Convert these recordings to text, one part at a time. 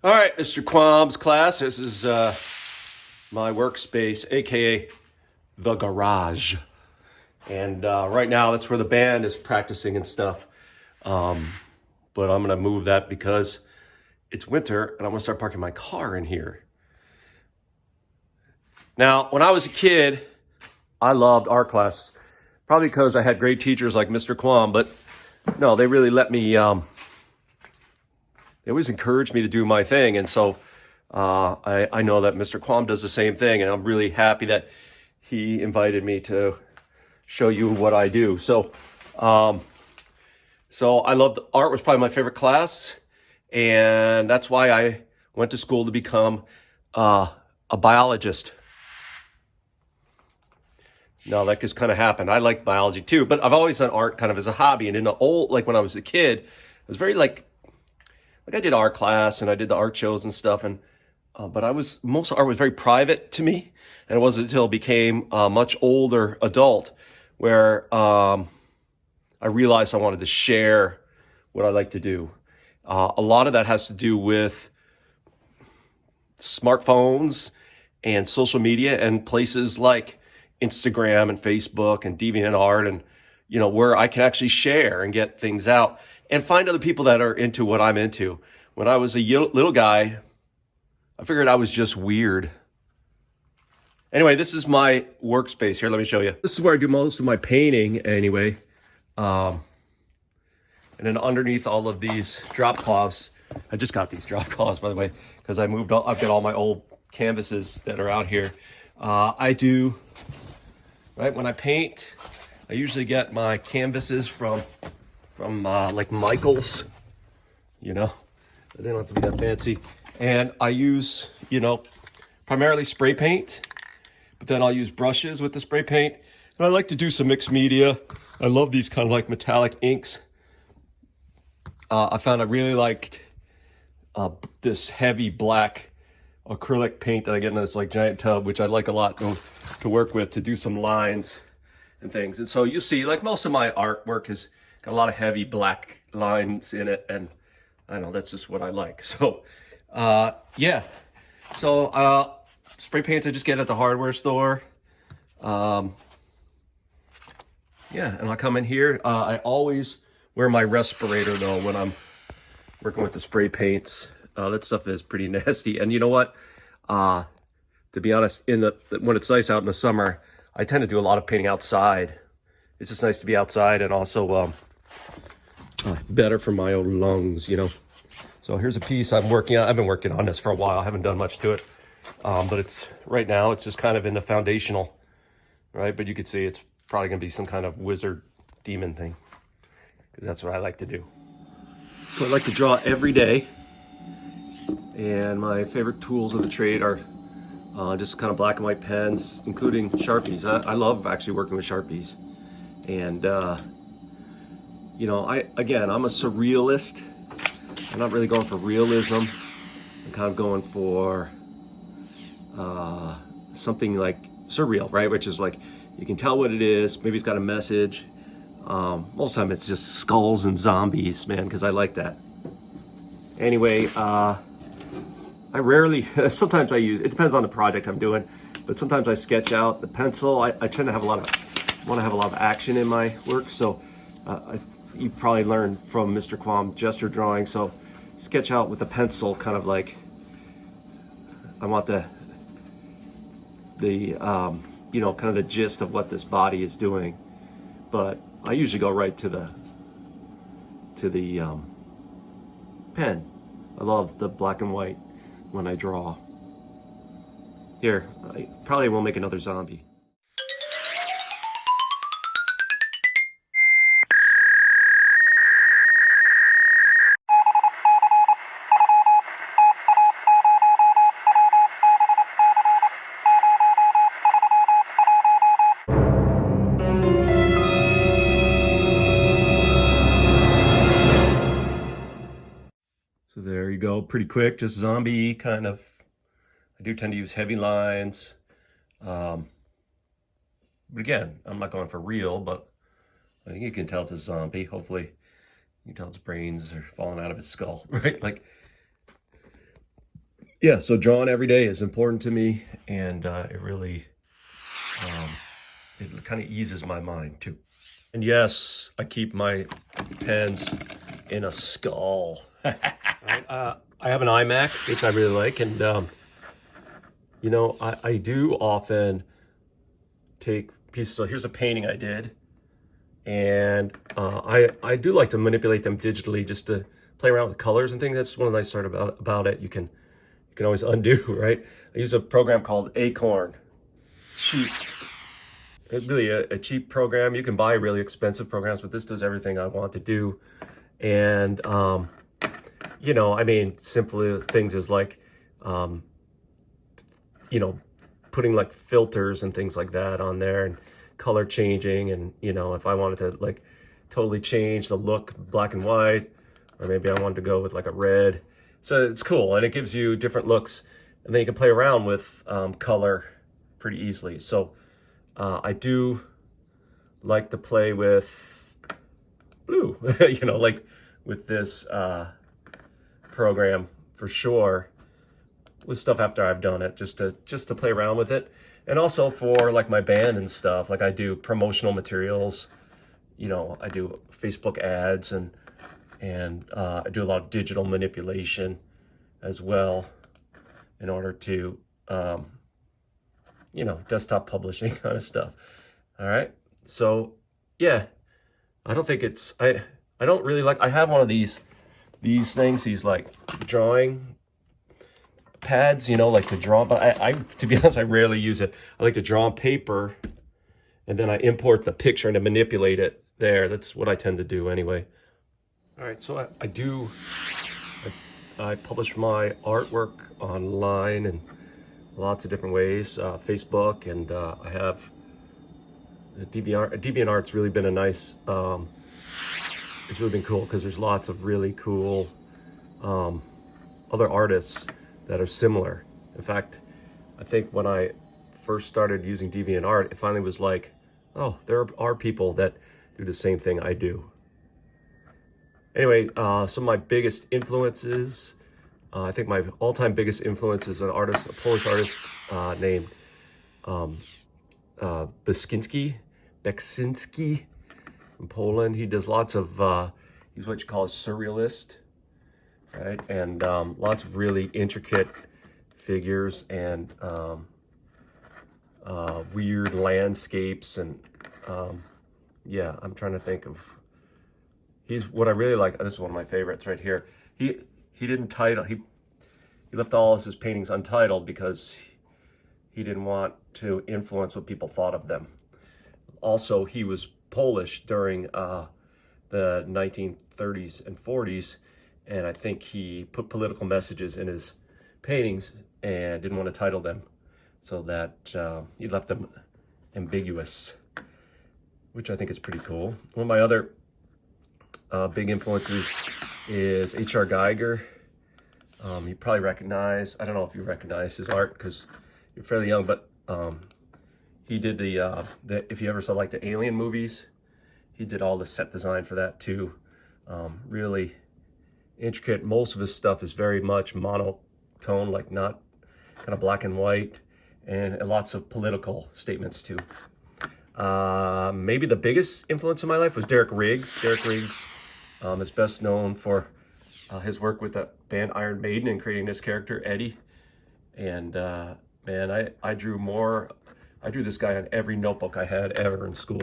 All right, Mr. Quam's class. This is my workspace, aka the garage. And right now, that's where the band is practicing and stuff. But I'm gonna move that because it's winter, and I'm gonna start parking my car in here. Now, when I was a kid, I loved art class, probably because I had great teachers like Mr. Quam. But no, they really let me. They always encouraged me to do my thing, and so I know that Mr. Quam does the same thing, and I'm really happy that he invited me to show you what I do. So I loved art. Was probably my favorite class, and that's why I went to school to become a biologist. No, that just kind of happened. I like biology too, but I've always done art kind of as a hobby. And in the old, like when I was a kid, it was very like I did art class and I did the art shows and stuff. And but most art was very private to me, and it wasn't until I became a much older adult where I realized I wanted to share what I like to do. A lot of that has to do with smartphones and social media and places like Instagram and Facebook and DeviantArt, and where I can actually share and get things out and find other people that are into what I'm into. When I was a little guy, I figured I was just weird. Anyway, this is my workspace here. Let me show you. This is where I do most of my painting anyway. And then underneath all of these drop cloths, I just got these drop cloths, by the way, because I've got all my old canvases that are out here. When I paint, I usually get my canvases from like Michael's, they don't have to be that fancy. And I use, primarily spray paint, but then I'll use brushes with the spray paint. And I like to do some mixed media. I love these kind of like metallic inks. I found I really liked this heavy black acrylic paint that I get in this like giant tub, which I like a lot to work with to do some lines and things. And so you see, like most of my artwork has got a lot of heavy black lines in it, and I don't know, that's just what I like. So yeah. So spray paints I just get at the hardware store. Yeah, and I come in here. I always wear my respirator though when I'm working with the spray paints. That stuff is pretty nasty. And you know what? To be honest, when it's nice out in the summer, I tend to do a lot of painting outside. It's just nice to be outside, and also better for my own lungs, So here's a piece I'm working on. I've been working on this for a while. I haven't done much to it, but right now it's just kind of in the foundational, right? But you could see it's probably gonna be some kind of wizard demon thing, because that's what I like to do. So I like to draw every day. And my favorite tools of the trade are just kind of black and white pens, including Sharpies. I love actually working with Sharpies. And, I'm a surrealist. I'm not really going for realism. I'm kind of going for something like surreal, right? Which is like, you can tell what it is. Maybe it's got a message. Most of the time it's just skulls and zombies, man, because I like that. Anyway, I rarely, sometimes I use, it depends on the project I'm doing, but sometimes I sketch out the pencil. I tend to have want to have a lot of action in my work. So you probably learned from Mr. Quam gesture drawing. So sketch out with a pencil, kind of like, I want the kind of the gist of what this body is doing. But I usually go right to the pen. I love the black and white when I draw. Here, I probably won't make another zombie. So there you go, pretty quick, just zombie kind of. I do tend to use heavy lines. But again, I'm not going for real, but I think you can tell it's a zombie. Hopefully you can tell its brains are falling out of its skull, right? Like, yeah, so drawing every day is important to me, and it really um, it kind of eases my mind too. And yes, I keep my pens in a skull. Right, I have an iMac, which I really like, and you know, I do often take pieces. So here's a painting I did, and I do like to manipulate them digitally just to play around with colors and things. That's one of the nice part about it. You can always undo, right? I use a program called Acorn. Cheap. It's really a cheap program. You can buy really expensive programs, but this does everything I want to do. And you know, I mean, simple things is like you know, putting like filters and things like that on there, and color changing, and you know, if I wanted to like totally change the look, black and white, or maybe I wanted to go with like a red. So it's cool, and it gives you different looks, and then you can play around with color pretty easily. So I do like to play with blue, you know, like with this program for sure, with stuff after I've done it, just to play around with it. And also for like my band and stuff, like I do promotional materials, you know, I do Facebook ads, and I do a lot of digital manipulation as well in order to you know, desktop publishing kind of stuff. All right, so yeah, I don't think it's I don't really like, I have one of these things, these like drawing pads, you know, like to draw, but I to be honest, I rarely use it. I like to draw on paper, and then I import the picture and to manipulate it there. That's what I tend to do anyway. All right, so I publish my artwork online in lots of different ways, Facebook, and I have DeviantArt's really been a nice, it's really been cool because there's lots of really cool other artists that are similar. In fact, I think when I first started using DeviantArt, it finally was like, oh, there are people that do the same thing I do. Anyway, some of my biggest influences, I think my all-time biggest influence is an artist, a Polish artist named Beksinski from Poland. He does lots of, he's what you call a surrealist, right? And lots of really intricate figures and weird landscapes. And yeah, I'm trying to think of, he's what I really like. This is one of my favorites right here. He didn't title, he left all of his paintings untitled because he didn't want to influence what people thought of them. Also, he was Polish during the 1930s and 40s, and I think he put political messages in his paintings and didn't want to title them, so that he left them ambiguous, which I think is pretty cool. One of my other big influences is H.R. Geiger. You probably recognize, I don't know if you recognize his art because you're fairly young, but he did the if you ever saw like the Alien movies, he did all the set design for that too. Really intricate. Most of his stuff is very much monotone, like not kind of black and white, and lots of political statements too. Maybe the biggest influence in my life was Derek Riggs. Derek Riggs is best known for his work with the band Iron Maiden and creating this character, Eddie. And man, I drew this guy on every notebook I had ever in school.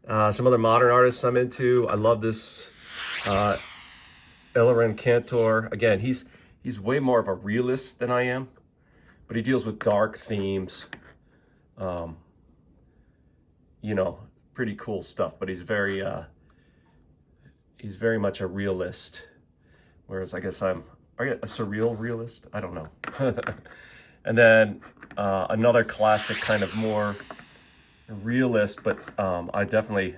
Some other modern artists I'm into, I love this Ellerin Cantor. Again, he's way more of a realist than I am, but he deals with dark themes. You know, pretty cool stuff, but he's very much a realist. Whereas I guess are you a surreal realist? I don't know. And then another classic, kind of more realist, but it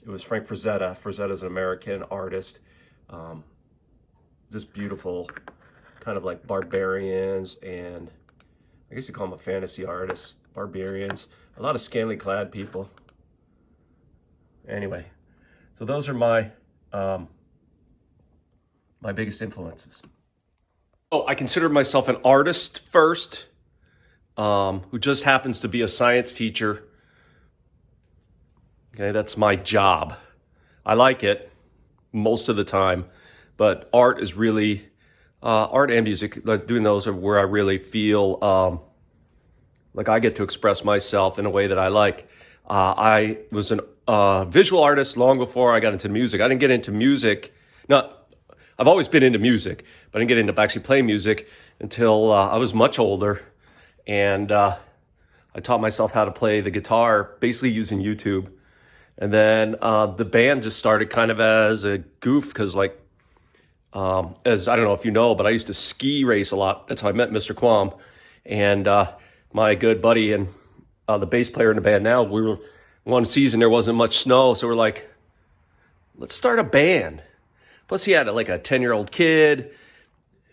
was Frank Frazetta. Frazetta's an American artist. Just beautiful, kind of like barbarians, and I guess you call them a fantasy artist. Barbarians, a lot of scantily clad people. Anyway, so those are my my biggest influences. So I consider myself an artist first, who just happens to be a science teacher. Okay, that's my job. I like it most of the time, but art is really, art and music, like doing those are where I really feel like I get to express myself in a way that I like. I was a visual artist long before I got into music. I didn't get into music, I've always been into music, but I didn't get into actually playing music until I was much older. And I taught myself how to play the guitar, basically using YouTube. And then the band just started kind of as a goof, because as I don't know if you know, but I used to ski race a lot. That's how I met Mr. Quam. And my good buddy and the bass player in the band now, we were one season, there wasn't much snow. So we're like, let's start a band. Plus he had like a 10-year-old kid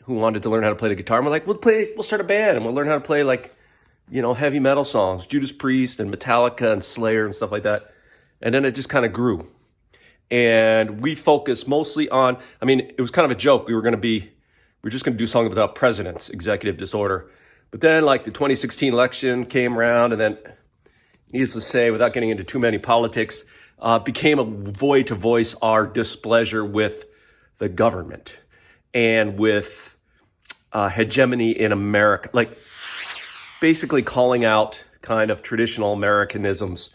who wanted to learn how to play the guitar. And we're like, we'll start a band and we'll learn how to play heavy metal songs, Judas Priest and Metallica and Slayer and stuff like that. And then it just kind of grew. And we focused mostly on, it was kind of a joke. We were just going to do songs about presidents, executive disorder. But then the 2016 election came around, and then, needless to say, without getting into too many politics, became a way to voice our displeasure with the government and with hegemony in America, basically calling out kind of traditional Americanisms.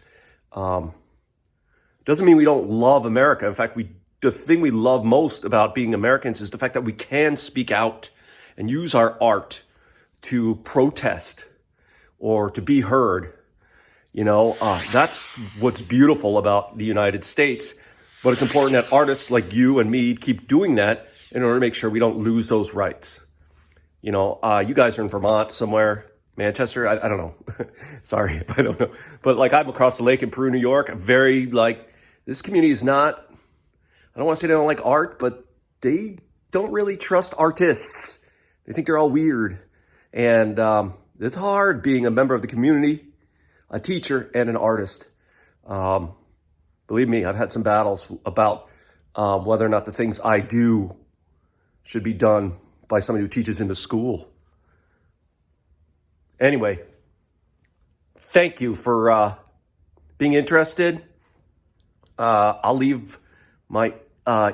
Doesn't mean we don't love America. In fact, the thing we love most about being Americans is the fact that we can speak out and use our art to protest or to be heard. That's what's beautiful about the United States. But it's important that artists like you and me keep doing that in order to make sure we don't lose those rights. You guys are in Vermont somewhere, Manchester, I don't know. Sorry if I don't know. But I'm across the lake in Peru, New York, this community is not, I don't want to say they don't like art, but they don't really trust artists. They think they're all weird. And it's hard being a member of the community, a teacher, and an artist. Believe me, I've had some battles about whether or not the things I do should be done by somebody who teaches in the school. Anyway, thank you for being interested. I'll leave my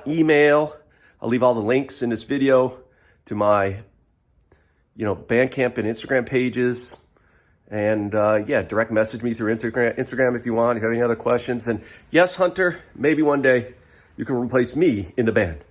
email. I'll leave all the links in this video to my Bandcamp and Instagram pages. And direct message me through Instagram if you want, if you have any other questions. And yes, Hunter, maybe one day you can replace me in the band.